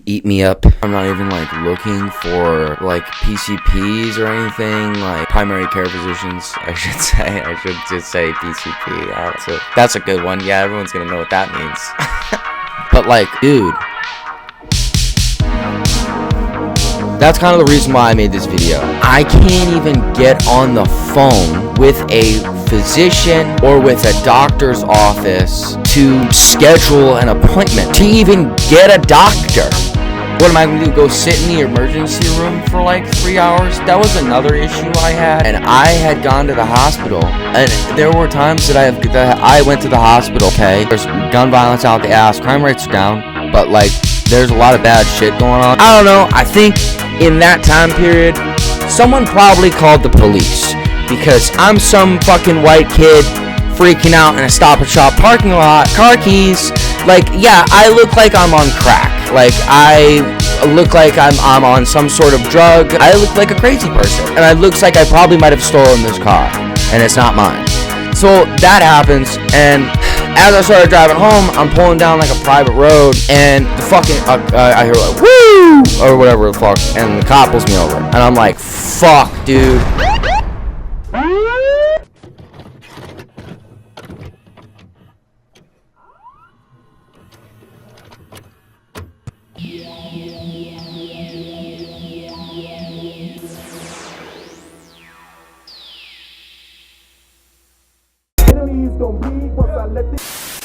eat me up. I'm not even like looking for like PCPs or anything, like primary care physicians, I should say. I should just say PCP. That's a good one. Yeah, everyone's gonna know what that means. But like, dude, that's kind of the reason why I made this video. I can't even get on the phone with a physician or with a doctor's office to schedule an appointment, to even get a doctor. What am I going to do? Go sit in the emergency room for like 3 hours? That was another issue I had. And I had gone to the hospital, and there were times that I went to the hospital, okay? There's gun violence out the ass, crime rates are down, but like, there's a lot of bad shit going on. I don't know, I think in that time period, someone probably called the police, because I'm some fucking white kid freaking out in a Stop and Shop parking lot, car keys. Like, yeah, I look like I'm on crack. Like, I look like I'm on some sort of drug. I look like a crazy person. And it looks like I probably might have stolen this car, and it's not mine. So that happens, and as I started driving home, I'm pulling down like a private road, and the fucking, I hear like, woo! Or whatever the fuck, and the cop pulls me over. And I'm like, fuck, dude.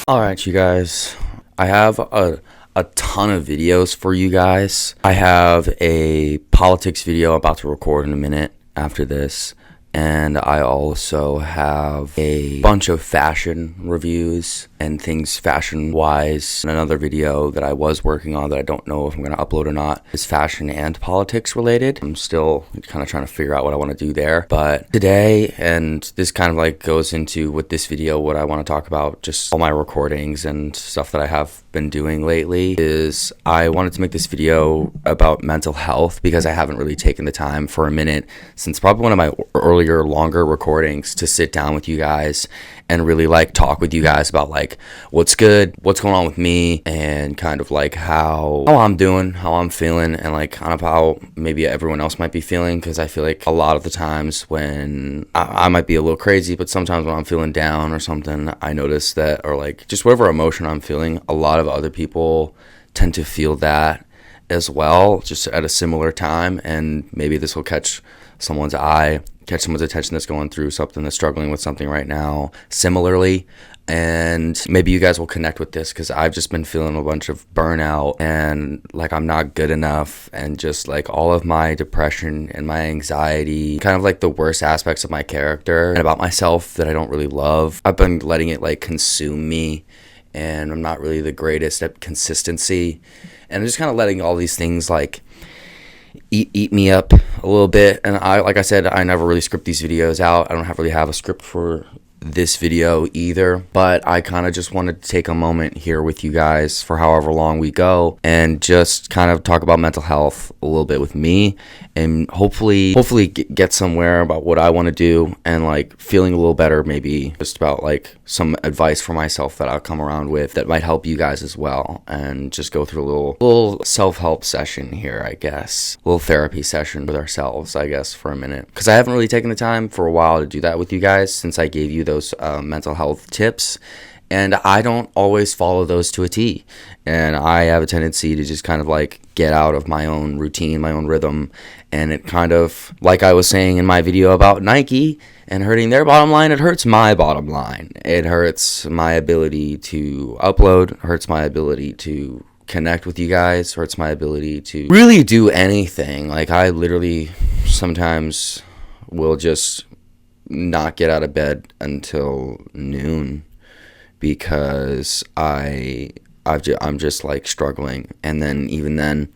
Alright, you guys, I have a ton of videos for you guys. I have a politics video I'm about to record in a minute after this, and I also have a bunch of fashion reviews and things fashion-wise. Another video that I was working on that I don't know if I'm going to upload or not is fashion and politics related. I'm still kind of trying to figure out what I want to do there. But today, and this kind of like goes into with this video, what I want to talk about, just all my recordings and stuff that I have been doing lately, is I wanted to make this video about mental health because I haven't really taken the time for a minute since probably one of my earlier, longer recordings to sit down with you guys and really like talk with you guys about like what's good, what's going on with me, and kind of like how I'm doing, how I'm feeling, and like kind of how maybe everyone else might be feeling, because I feel like a lot of the times when I might be a little crazy, but sometimes when I'm feeling down or something, I notice that, or like just whatever emotion I'm feeling, a lot of other people tend to feel that as well, just at a similar time, and maybe this will catch someone's attention that's going through something, that's struggling with something right now similarly, and maybe you guys will connect with this, because I've just been feeling a bunch of burnout and like I'm not good enough, and just like all of my depression and my anxiety, kind of like the worst aspects of my character and about myself that I don't really love, I've been letting it like consume me, and I'm not really the greatest at consistency, and I'm just kind of letting all these things like eat me up a little bit. And like I said, I never really script these videos out. I don't really have a script for this video either, but I kind of just wanted to take a moment here with you guys for however long we go and just kind of talk about mental health a little bit with me, and hopefully get somewhere about what I want to do, and like feeling a little better, maybe just about like some advice for myself that I'll come around with that might help you guys as well, and just go through a little self-help session here, I guess, a little therapy session with ourselves, I guess, for a minute, because I haven't really taken the time for a while to do that with you guys since I gave you those mental health tips, and I don't always follow those to a T, and I have a tendency to just kind of like get out of my own routine, my own rhythm, and it kind of, like I was saying in my video about Nike and hurting their bottom line, it hurts my bottom line. It hurts my ability to upload, hurts my ability to connect with you guys, hurts my ability to really do anything. Like I literally sometimes will just not get out of bed until noon because I'm just like struggling, and then even then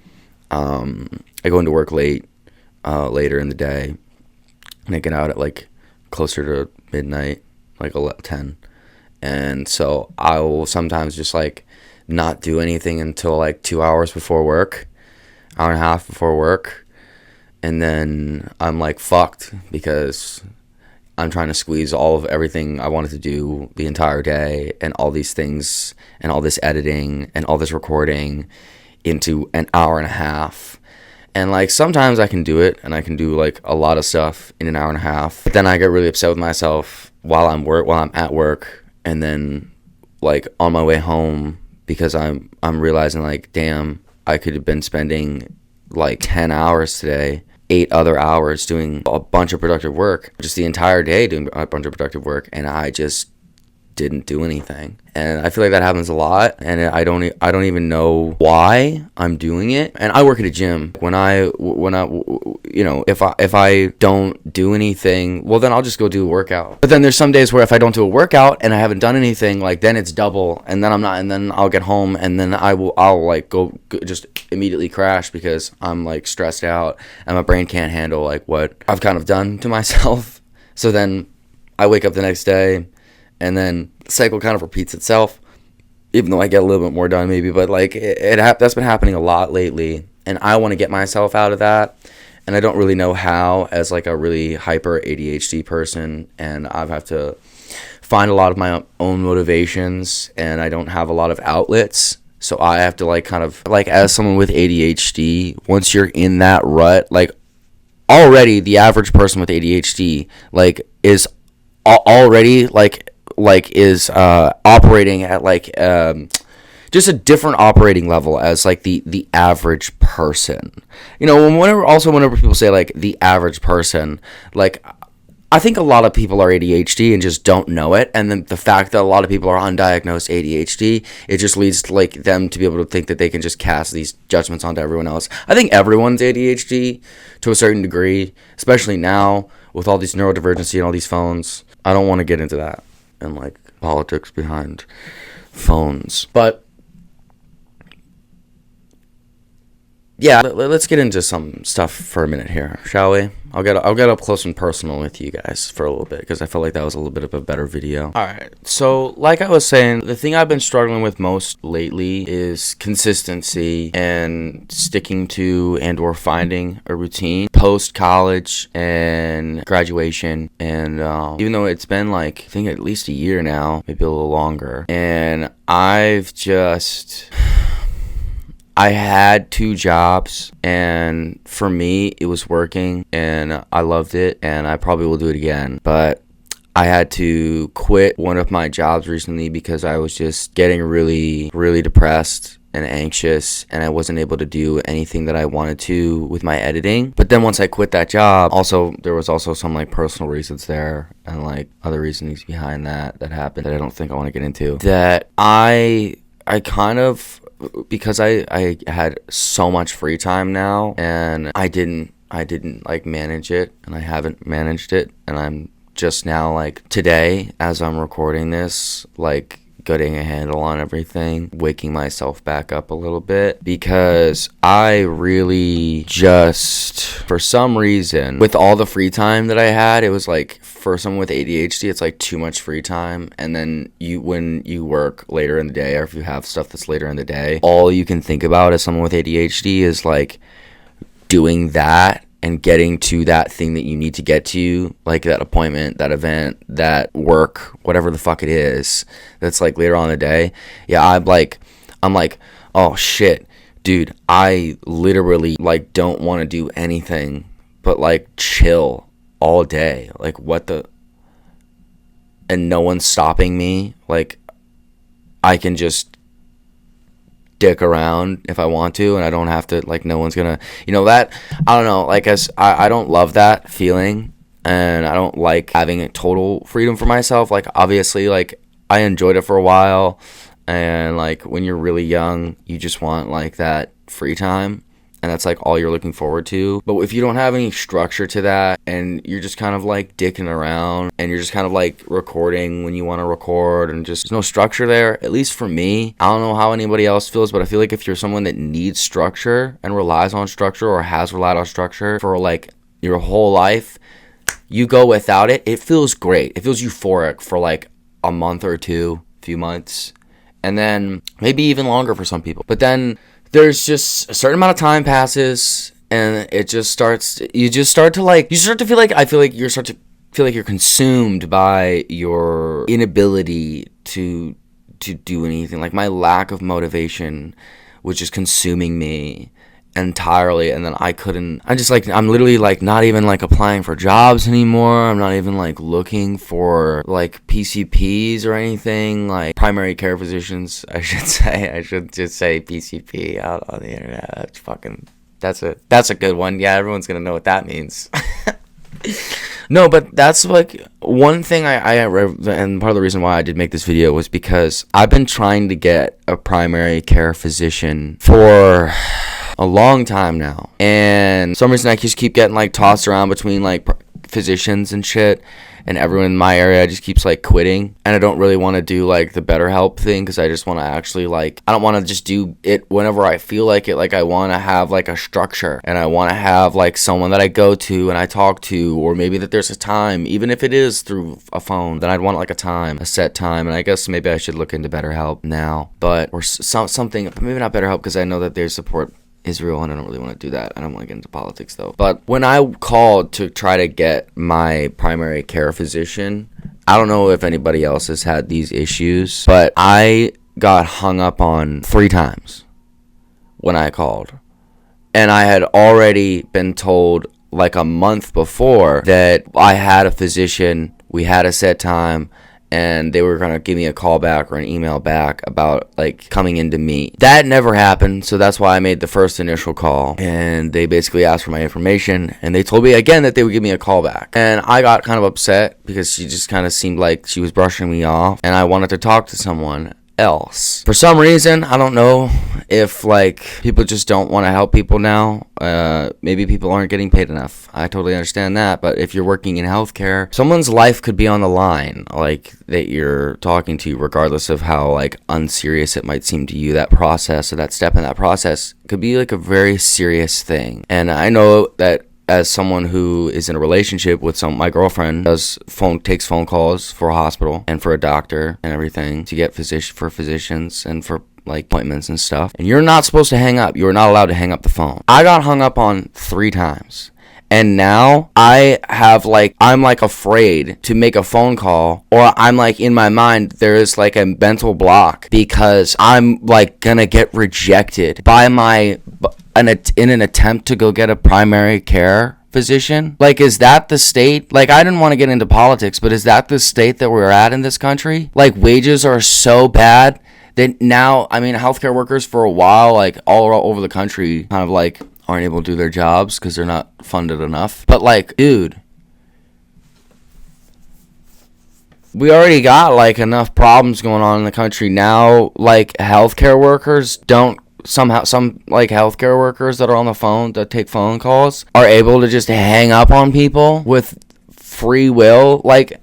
I go into work later in the day, and I get out at like closer to midnight, like 10, and so I will sometimes just like not do anything until like 2 hours before work, hour and a half before work, and then I'm like fucked because I'm trying to squeeze all of everything I wanted to do the entire day, and all these things, and all this editing, and all this recording into an hour and a half. And like sometimes I can do it, and I can do like a lot of stuff in an hour and a half. But then I get really upset with myself while I'm at work, and then like on my way home, because I'm realizing like, damn, I could have been spending like 10 hours today, 8 other hours doing a bunch of productive work, just the entire day doing a bunch of productive work, and I just didn't do anything. And I feel like that happens a lot, and I don't even know why I'm doing it. And I work at a gym. When I you know, if I don't do anything, well, then I'll just go do a workout. But then there's some days where if I don't do a workout and I haven't done anything, like then it's double, and then I'm not, and then I'll get home, and then I'll like go just immediately crash because I'm like stressed out and my brain can't handle like what I've kind of done to myself. So then I wake up the next day, and then the cycle kind of repeats itself, even though I get a little bit more done maybe. But like that's been happening a lot lately, and I want to get myself out of that, and I don't really know how, as like a really hyper ADHD person, and I have to find a lot of my own motivations, and I don't have a lot of outlets. So I have to like kind of like, as someone with ADHD, once you're in that rut, like already the average person with ADHD like is already is operating at like just a different operating level as like the average person. You know, whenever people say like the average person, like I think a lot of people are ADHD and just don't know it, and then the fact that a lot of people are undiagnosed ADHD, it just leads to like them to be able to think that they can just cast these judgments onto everyone else. I think everyone's ADHD to a certain degree, especially now with all these neurodivergency and all these phones. I don't want to get into that and like politics behind phones, but yeah, let's get into some stuff for a minute here, shall we? I'll get up close and personal with you guys for a little bit, because I felt like that was a little bit of a better video. Alright, so like I was saying, the thing I've been struggling with most lately is consistency and sticking to and or finding a routine post-college and graduation. And even though it's been like, I think at least a year now, maybe a little longer, and I had 2 jobs, and for me, it was working, and I loved it, and I probably will do it again. But I had to quit one of my jobs recently because I was just getting really, really depressed and anxious, and I wasn't able to do anything that I wanted to with my editing. But then once I quit that job, there was also some like personal reasons there, and like other reasons behind that happened that I don't think I want to get into. That I kind of, because I had so much free time now, and I didn't like manage it, and I haven't managed it, and I'm just now like today, as I'm recording this, like getting a handle on everything, waking myself back up a little bit, because I really just, for some reason, with all the free time that I had, it was like, for someone with ADHD, it's like too much free time. And then when you work later in the day, or if you have stuff that's later in the day, all you can think about as someone with ADHD is like doing that and getting to that thing that you need to get to, like that appointment, that event, that work, whatever the fuck it is, that's like later on in the day. Yeah, I'm like, oh shit, dude, I literally like don't want to do anything but like chill all day. Like and no one's stopping me. Like I can just dick around if I want to, and I don't have to, like, no one's gonna, that, I don't know, like, as I don't love that feeling, and I don't like having a total freedom for myself. Like, obviously, like, I enjoyed it for a while, and like when you're really young, you just want like that free time, and that's like all you're looking forward to. But if you don't have any structure to that, and you're just kind of like dicking around, and you're just kind of like recording when you want to record, and just there's no structure there, at least for me. I don't know how anybody else feels, but I feel like if you're someone that needs structure and relies on structure, or has relied on structure for like your whole life, you go without it, it feels great. It feels euphoric for like a month or two, few months, and then maybe even longer for some people. But then there's just a certain amount of time passes, and it just starts, you start to feel like, I feel like you start to feel like you're consumed by your inability to do anything. Like my lack of motivation was just consuming me entirely. And then I'm literally like not even like applying for jobs anymore. I'm not even like looking for like PCPs or anything, like primary care physicians. I should just say PCP out on the internet. That's a good one. Yeah, everyone's gonna know what that means. No, but that's like one thing and part of the reason why I did make this video was because I've been trying to get a primary care physician for a long time now, and for some reason I just keep getting like tossed around between like physicians and shit, and everyone in my area just keeps like quitting, and I don't really want to do like the BetterHelp thing because I just want to actually like, I don't want to just do it whenever I feel like it. Like I want to have like a structure, and I want to have like someone that I go to and I talk to, or maybe that there's a time, even if it is through a phone, then I'd want like a set time. And I guess maybe I should look into BetterHelp now, or something, maybe not BetterHelp because I know that there's support Israel, and I don't really want to do that. I don't want to get into politics though. But when I called to try to get my primary care physician, I don't know if anybody else has had these issues, but I got hung up on 3 times when I called. And I had already been told like a month before that I had a physician, we had a set time, and they were going to give me a call back or an email back about like coming in to meet. That never happened, so that's why I made the first initial call, and they basically asked for my information, and they told me again that they would give me a call back. And I got kind of upset because she just kind of seemed like she was brushing me off, and I wanted to talk to someone else. For some reason, I don't know if like people just don't want to help people now. Maybe people aren't getting paid enough. I totally understand that, but if you're working in healthcare, someone's life could be on the line, like that you're talking to, regardless of how like unserious it might seem to you. That process or that step in that process could be like a very serious thing. And I know that as someone who is in a relationship with my girlfriend takes phone calls for a hospital and for a doctor and everything to get physicians and for like appointments and stuff. And you're not supposed to hang up. You're not allowed to hang up the phone. I got hung up on 3 times. And now I'm like afraid to make a phone call, or I'm like in my mind, there is like a mental block because I'm like gonna get rejected by in an attempt to go get a primary care physician. Like, is that the state? Like, I didn't want to get into politics, but is that the state that we're at in this country? Like, wages are so bad that now, I mean, healthcare workers for a while, like all over the country, kind of like aren't able to do their jobs because they're not funded enough. But like, dude, we already got like enough problems going on in the country now. Like, healthcare workers don't somehow, some like healthcare workers that are on the phone that take phone calls are able to just hang up on people with free will. Like,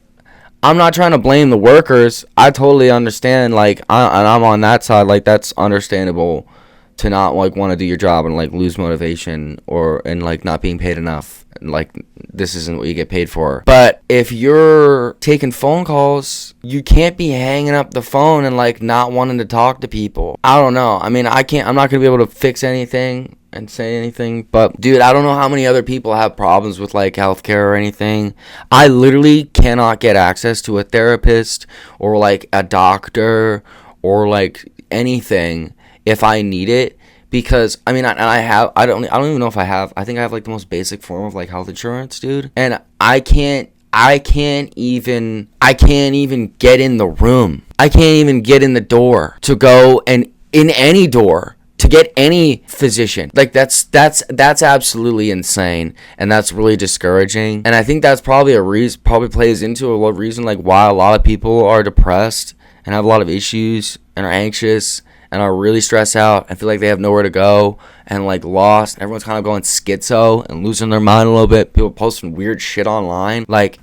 I'm not trying to blame the workers. I totally understand. Like, I'm on that side. Like, that's understandable to not like want to do your job and like lose motivation and like not being paid enough. And like, this isn't what you get paid for. But if you're taking phone calls, you can't be hanging up the phone and like not wanting to talk to people. I don't know. I mean, I'm not going to be able to fix anything and say anything, but dude, I don't know how many other people have problems with like healthcare or anything. I literally cannot get access to a therapist or like a doctor or like anything if I need it, because I mean, I don't even know if I have. I think I have like the most basic form of like health insurance, dude, and I can't even get in the room. I can't even get in the door to go and in any door to get any physician. Like, that's absolutely insane, and that's really discouraging. And I think that's probably plays into a reason like why a lot of people are depressed and have a lot of issues and are anxious and are really stressed out and feel like they have nowhere to go and like lost. Everyone's kind of going schizo and losing their mind a little bit. People posting weird shit online. Like,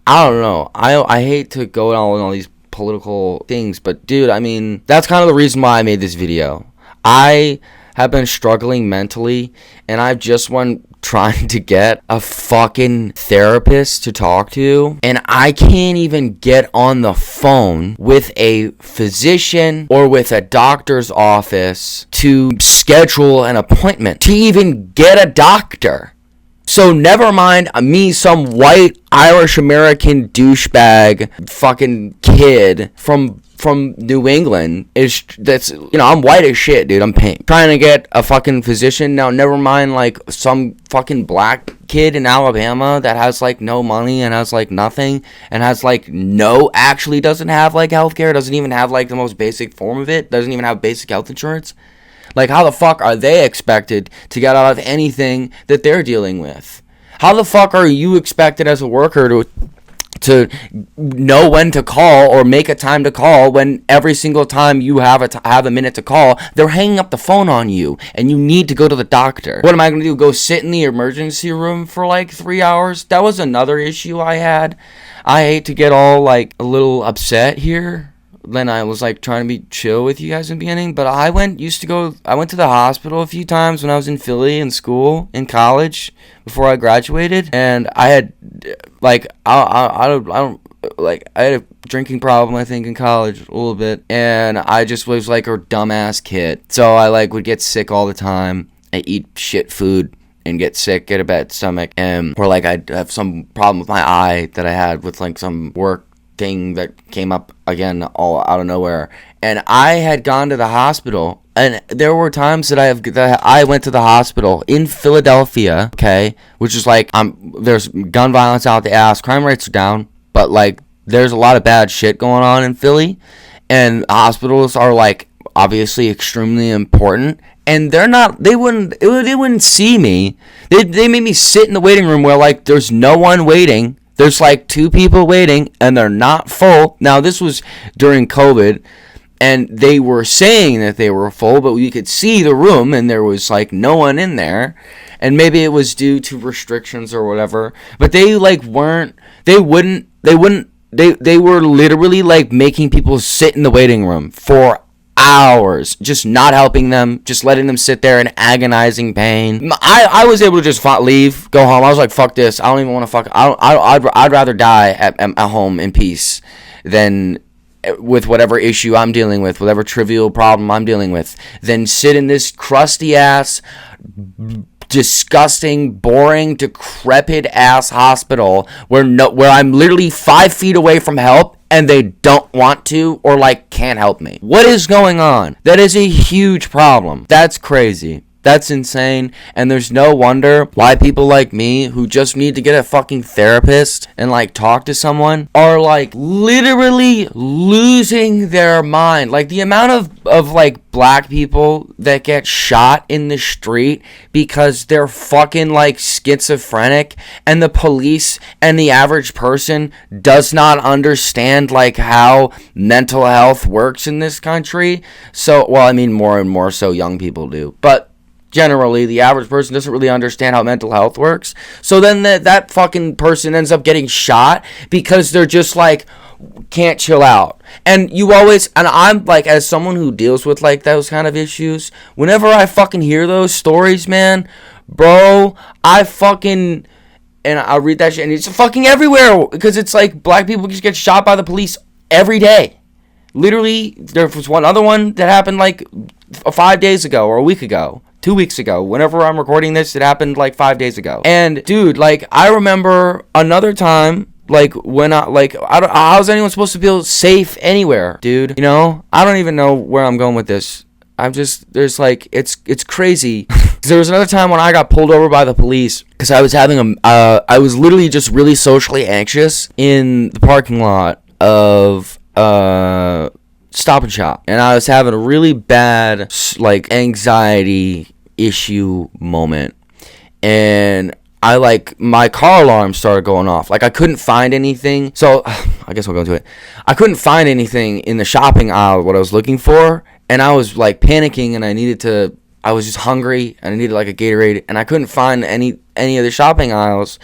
I don't know. I hate to go on all these political things, but dude, I mean, that's kind of the reason why I made this video. I have been struggling mentally, and I've just been trying to get a fucking therapist to talk to, and I can't even get on the phone with a physician or with a doctor's office to schedule an appointment, to even get a doctor. So never mind me, some white Irish American douchebag fucking kid from from New England I'm white as shit, dude. I'm pink. Trying to get a fucking physician now. Never mind like some fucking black kid in Alabama that has like no money and has like nothing and has like doesn't have like healthcare, doesn't even have like the most basic form of it, doesn't even have basic health insurance. Like, how the fuck are they expected to get out of anything that they're dealing with? How the fuck are you expected as a worker to know when to call or make a time to call when every single time you have a minute to call, they're hanging up the phone on you and you need to go to the doctor? What am I going to do? Go sit in the emergency room for like 3 hours? That was another issue I had. I hate to get all like a little upset here. Then I was like trying to be chill with you guys in the beginning, but I went to the hospital a few times when I was in Philly in school, in college, before I graduated, and I had like I had a drinking problem, I think, in college a little bit, and I just was like a dumbass kid, so I like would get sick all the time. I eat shit food and get sick, get a bad stomach, or like I'd have some problem with my eye that I had with like some work thing that came up again all out of nowhere, and I had gone to the hospital, and there were times that I went to the hospital in Philadelphia, okay, which is like there's gun violence out the ass, crime rates are down, but like there's a lot of bad shit going on in Philly, and hospitals are like obviously extremely important, and they wouldn't see me. They made me sit in the waiting room where like there's no one waiting. There's like 2 people waiting, and they're not full. Now, this was during COVID, and they were saying that they were full, but we could see the room, and there was like no one in there. And maybe it was due to restrictions or whatever. But they like they were literally like making people sit in the waiting room for hours, just not helping them, just letting them sit there in agonizing pain. I was able to just leave, go home. I was like, fuck this. I don't even want to fuck. I'd rather die at home in peace than with whatever issue I'm dealing with, whatever trivial problem I'm dealing with, than sit in this crusty ass, disgusting, boring, decrepit ass hospital where I'm literally 5 feet away from help, and they don't want to or like can't help me. What is going on? That is a huge problem. That's crazy. That's insane, and there's no wonder why people like me, who just need to get a fucking therapist and like talk to someone, are like literally losing their mind. Like the amount of like black people that get shot in the street because they're fucking like schizophrenic, and the police and the average person does not understand like how mental health works in this country. So, well, I mean, more and more so young people do, but generally, the average person doesn't really understand how mental health works. So then that fucking person ends up getting shot because they're just like, can't chill out. And I'm like, as someone who deals with like those kind of issues, whenever I fucking hear those stories, man, bro, I read that shit, and it's fucking everywhere, because it's like black people just get shot by the police every day. Literally, there was one other one that happened like 5 days ago or a week ago. 2 weeks ago. Whenever I'm recording this, it happened like 5 days ago. And dude, like, I remember another time, like, when how's anyone supposed to feel safe anywhere, dude? You know, I don't even know where I'm going with this. There's like, it's crazy. There was another time when I got pulled over by the police because I was I was literally just really socially anxious in the parking lot of Stop and Shop, and I was having a really bad like anxiety issue moment, and my car alarm started going off. Like, I couldn't find anything, so I guess I'll go into it. I couldn't find anything in the shopping aisle what I was looking for, and I was like panicking, and I was just hungry, and I needed like a Gatorade, and I couldn't find any of the shopping aisles,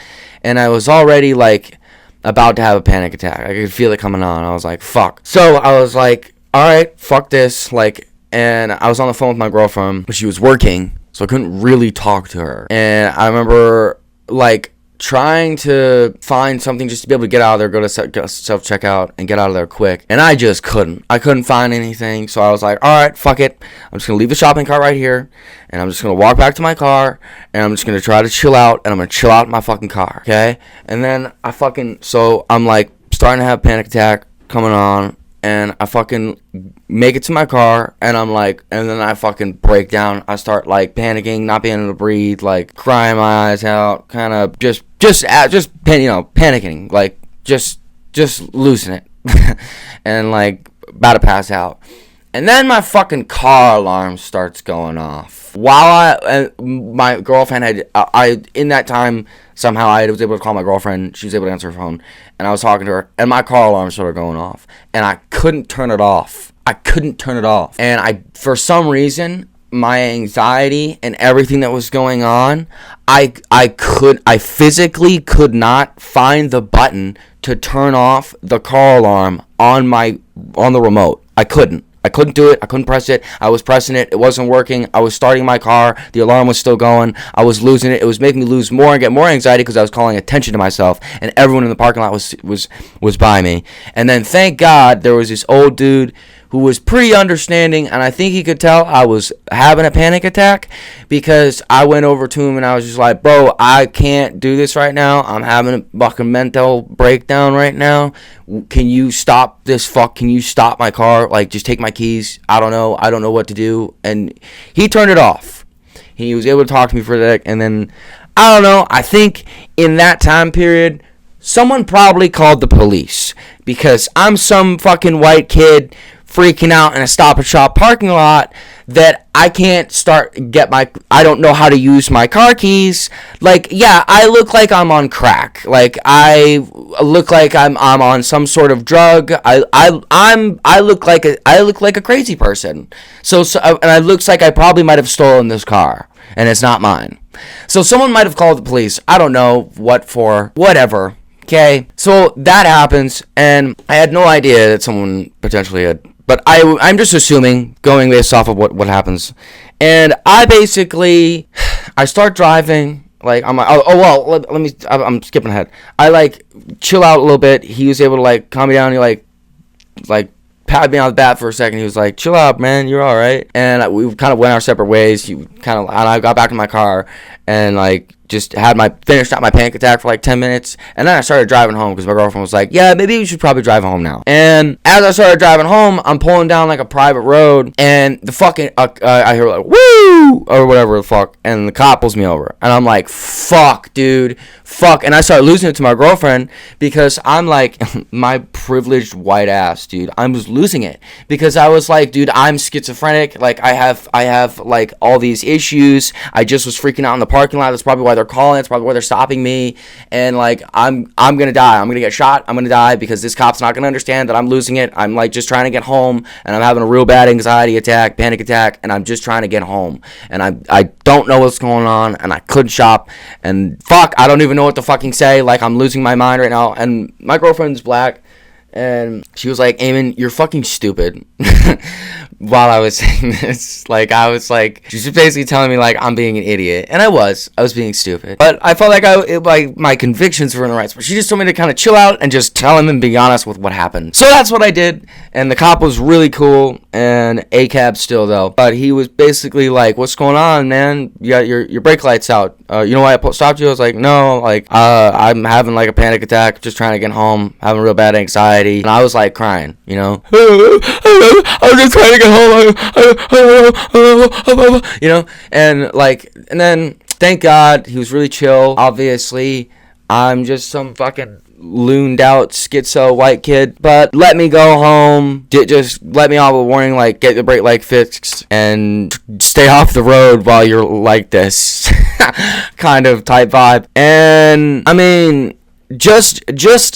and I was already like about to have a panic attack. I could feel it coming on. I was like, fuck. So I was like, all right, fuck this. Like, and I was on the phone with my girlfriend, but she was working, so I couldn't really talk to her. And I remember like trying to find something just to be able to get out of there, go to self-checkout and get out of there quick. And I just couldn't. I couldn't find anything. So I was like, all right, fuck it. I'm just going to leave the shopping cart right here, and I'm just going to walk back to my car, and I'm just going to try to chill out, and I'm going to chill out in my fucking car, okay? And then so I'm like starting to have a panic attack coming on, and I fucking make it to my car, and I'm like, and then I fucking break down. I start like panicking, not being able to breathe, like crying my eyes out, kind of just panicking, like just losing it, and like about to pass out. And then my fucking car alarm starts going off. While my girlfriend in that time, somehow I was able to call my girlfriend. She was able to answer her phone. And I was talking to her. And my car alarm started going off. And I couldn't turn it off. And for some reason, my anxiety and everything that was going on, I physically could not find the button to turn off the car alarm on the remote. I couldn't do it. I couldn't press it. I was pressing it. It wasn't working. I was starting my car. The alarm was still going. I was losing it. It was making me lose more and get more anxiety because I was calling attention to myself, and everyone in the parking lot was by me. And then thank God there was this old dude who was pretty understanding, and I think he could tell I was having a panic attack, because I went over to him and I was just like, bro, I can't do this right now. I'm having a fucking mental breakdown right now. Can you stop this Can you stop my car? Like, just take my keys. I don't know what to do. And he turned it off. He was able to talk to me for a sec, and then, I don't know, I think in that time period, someone probably called the police, because I'm some fucking white kid freaking out in a Stop and Shop parking lot that I can't I don't know how to use my car keys. Like, yeah, I look like I'm on crack. Like, I look like I'm on some sort of drug. I look like a crazy person. So and it looks like I probably might have stolen this car, and it's not mine. So someone might have called the police. I don't know what for. Whatever. Okay. So that happens, and I had no idea that someone potentially had. But I'm just assuming, going based off of what happens. And I start driving. Like, I'm like, I'm skipping ahead. I, like, chill out a little bit. He was able to, like, calm me down. He, like patted me on the back for a second. He was like, chill out, man. You're all right. And we kind of went our separate ways. And I got back in my car and, like, just finished out my panic attack for like 10 minutes, and then I started driving home because my girlfriend was like, yeah, maybe you should probably drive home now. And as I started driving home, I'm pulling down like a private road, and the fucking I hear like, woo, or whatever the fuck, and the cop pulls me over, and I'm like, fuck, dude, fuck. And I started losing it to my girlfriend, because I'm like, my privileged white ass, dude, I was losing it, because I was like, dude, I'm schizophrenic. Like, I have like all these issues. I just was freaking out in the parking lot. That's probably why they're calling. It's probably why they're stopping me. And like, I'm gonna die. I'm gonna get shot. I'm gonna die, because this cop's not gonna understand that I'm losing it. I'm like just trying to get home, and I'm having a real bad anxiety attack, panic attack, and I'm just trying to get home, and I don't know what's going on, and I couldn't shop, and fuck, I don't even know what to fucking say. Like, I'm losing my mind right now. And my girlfriend's black, and she was like, Eamon, you're fucking stupid. While I was saying this, like, I was like, she was basically telling me, like, I'm being an idiot. And I was being stupid. But I felt like my convictions were in the right spot. She just told me to kind of chill out and just tell him and be honest with what happened. So that's what I did. And the cop was really cool, and A-cab still, though. But he was basically like, what's going on, man? You got your brake lights out. You know why I stopped you? I was like, no, like, I'm having, like, a panic attack, just trying to get home, having real bad anxiety. And I was, like, crying, you know? I'm just trying to get home. You know? And then, thank God, he was really chill. Obviously, I'm just some fucking looned out schizo white kid, but let me go home. Just let me off a warning, like, get the brake light fixed and stay off the road while you're like this kind of type vibe. And I mean, just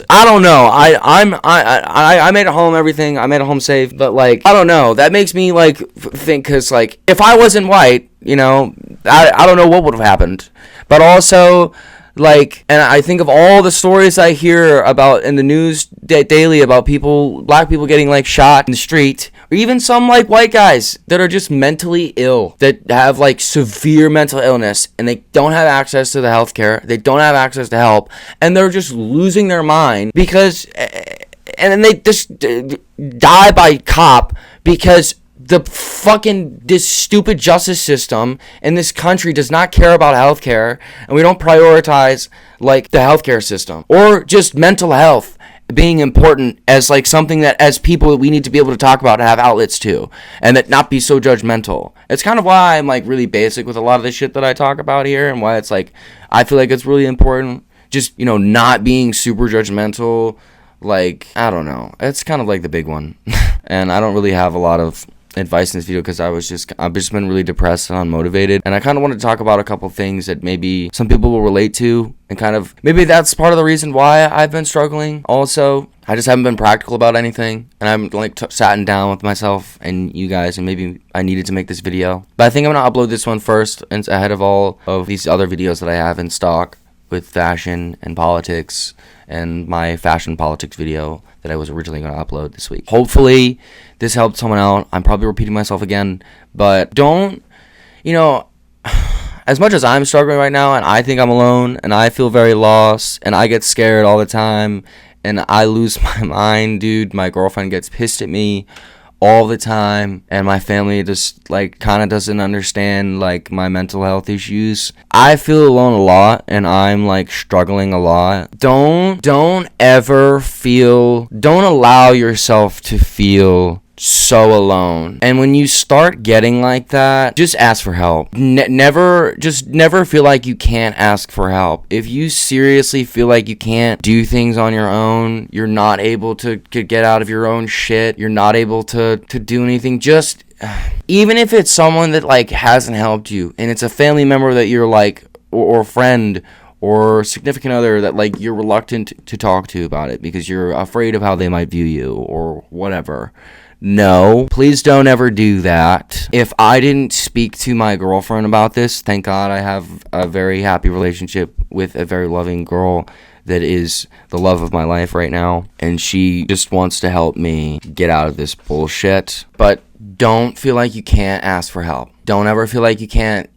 I don't know. I made it home, everything. I made it home safe, but like, I don't know. That makes me like think, because like, if I wasn't white, you know, I don't know what would have happened. But also, like, and I think of all the stories I hear about in the news daily about black people getting like shot in the street, or even some like white guys that are just mentally ill, that have like severe mental illness, and they don't have access to the healthcare, they don't have access to help, and they're just losing their mind because, and then they just die by cop because this stupid justice system in this country does not care about healthcare, and we don't prioritize like the healthcare system or just mental health. being important as like something that as people that we need to be able to talk about and have outlets to, and that not be so judgmental. It's kind of why I'm like really basic with a lot of the shit that I talk about here, and why it's like I feel like it's really important. Just, not being super judgmental. Like, I don't know. It's kind of like the big one. And I don't really have a lot of advice in this video because I've just been really depressed and unmotivated, and I kind of want to talk about a couple things that maybe some people will relate to, and kind of maybe that's part of the reason why I've been struggling. Also, I just haven't been practical about anything, and I'm like sat down with myself and you guys, and maybe I needed to make this video. But I think I'm gonna upload this one first, and ahead of all of these other videos that I have in stock with fashion and politics, and my fashion politics video that I was originally going to upload this week. Hopefully this helped someone out. I'm probably repeating myself again, but don't, as much as I'm struggling right now and I think I'm alone and I feel very lost and I get scared all the time and I lose my mind, dude. My girlfriend gets pissed at me all the time, and my family just like kind of doesn't understand like my mental health issues. I feel alone a lot, and I'm like struggling a lot. Don't allow yourself to feel so alone. And when you start getting like that, just ask for help. Never feel like you can't ask for help. If you seriously feel like you can't do things on your own, you're not able to get out of your own shit, you're not able to do anything, just even if it's someone that like hasn't helped you, and it's a family member that you're like, or friend or significant other that like you're reluctant to talk to about it because you're afraid of how they might view you or whatever. No, please don't ever do that. If I didn't speak to my girlfriend about this, thank God I have a very happy relationship with a very loving girl that is the love of my life right now, and she just wants to help me get out of this bullshit. But don't feel like you can't ask for help. Don't ever feel like you can't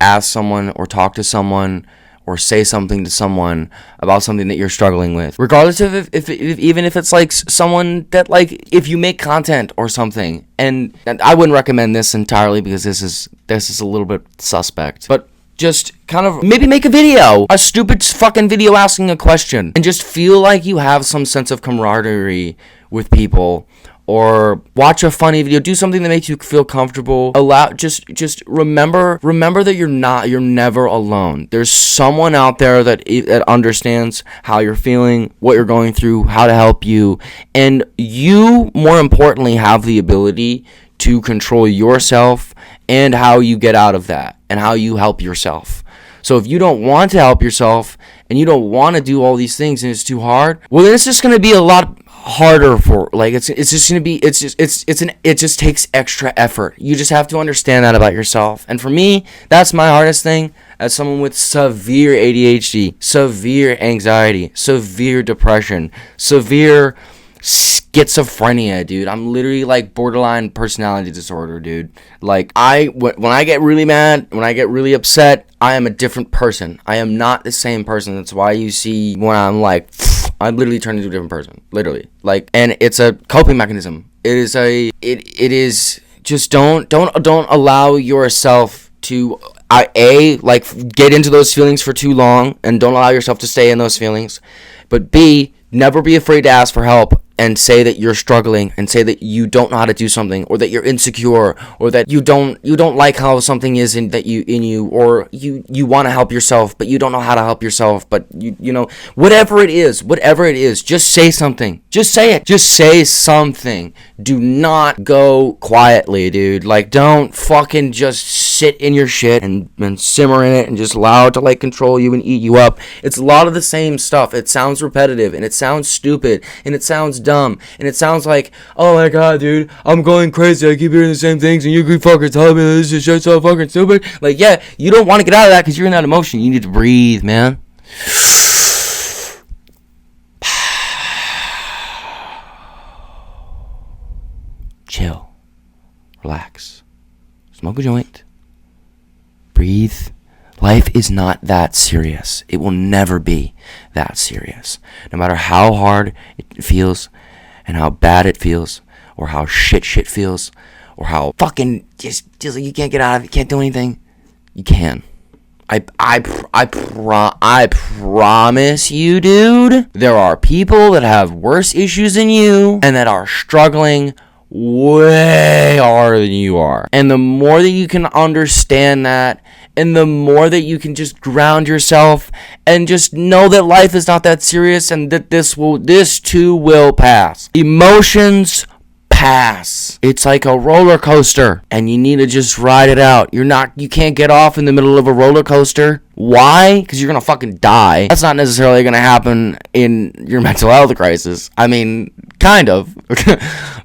ask someone or talk to someone or say something to someone about something that you're struggling with, regardless of if even if it's like someone that like, if you make content or something. And I wouldn't recommend this entirely because this is a little bit suspect, but just kind of maybe make a stupid fucking video asking a question, and just feel like you have some sense of camaraderie with people. Or watch a funny video, do something that makes you feel comfortable. Just remember that you're never alone. There's someone out there that understands how you're feeling, what you're going through, how to help you, and you, more importantly, have the ability to control yourself and how you get out of that and how you help yourself. So if you don't want to help yourself and you don't want to do all these things and it's too hard, well, then it's just going to be a lot harder for, like, it just takes extra effort. You just have to understand that about yourself. And for me, that's my hardest thing as someone with severe ADHD, severe anxiety, severe depression, severe schizophrenia, dude. I'm literally like borderline personality disorder, dude. Like when I get really mad, when I get really upset, I am a different person. I am not the same person. That's why you see when I'm like, I literally turn into a different person, literally. Like, and it's a coping mechanism. It is just don't allow yourself to get into those feelings for too long, and don't allow yourself to stay in those feelings. But B, never be afraid to ask for help and say that you're struggling, and say that you don't know how to do something, or that you're insecure, or that you don't like how something is in you, or you want to help yourself but you don't know how to help yourself. But you know, whatever it is, just say something. Just say it. Just say something. Do not go quietly, dude. Like, don't fucking just sit in your shit and simmer in it and just allow it to like control you and eat you up. It's a lot of the same stuff. It sounds repetitive, and it sounds stupid, and it sounds dumb, and it sounds like, oh my god, dude, I'm going crazy, I keep hearing the same things and you keep fucking telling me this is shit so fucking stupid. Like, yeah, you don't want to get out of that because you're in that emotion. You need to breathe, man. Chill, relax, smoke a joint, breathe. Life is not that serious. It will never be that serious. No matter how hard it feels, and how bad it feels, or how shit feels, or how fucking just like you can't get out of it, you can't do anything. You can. I promise you, dude, there are people that have worse issues than you and that are struggling way harder than you are. And the more that you can understand that, and the more that you can just ground yourself and just know that life is not that serious and that this too will pass. Emotions pass. It's like a roller coaster and you need to just ride it out. You can't get off in the middle of a roller coaster. Why? Because you're gonna fucking die. That's not necessarily gonna happen in your mental health crisis. I mean, kind of.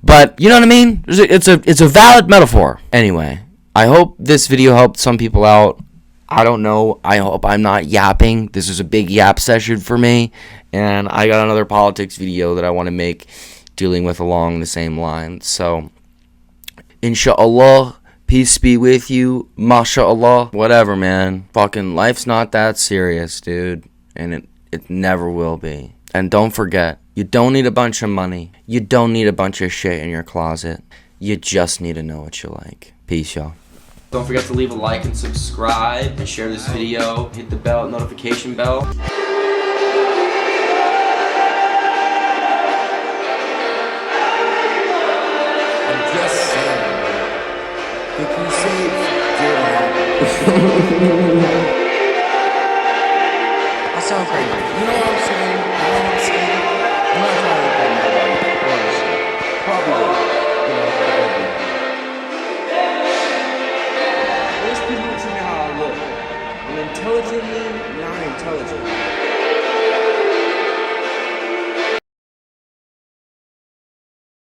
But you know what I mean? It's a valid metaphor. Anyway, I hope this video helped some people out. I don't know. I hope I'm not yapping. This is a big yap session for me. And I got another politics video that I want to make dealing with along the same lines. So, inshallah, peace be with you, mashallah, whatever, man. Fucking life's not that serious, dude. And it never will be. And don't forget, you don't need a bunch of money. You don't need a bunch of shit in your closet. You just need to know what you like. Peace, y'all. Don't forget to leave a like and subscribe and share this video. Hit the notification bell. If you say it did happen. I sound crazy. You know what I'm saying? I'm not trying to offend nobody, honestly. Probably will. Most people treat me how I look. I'm intelligently not intelligent.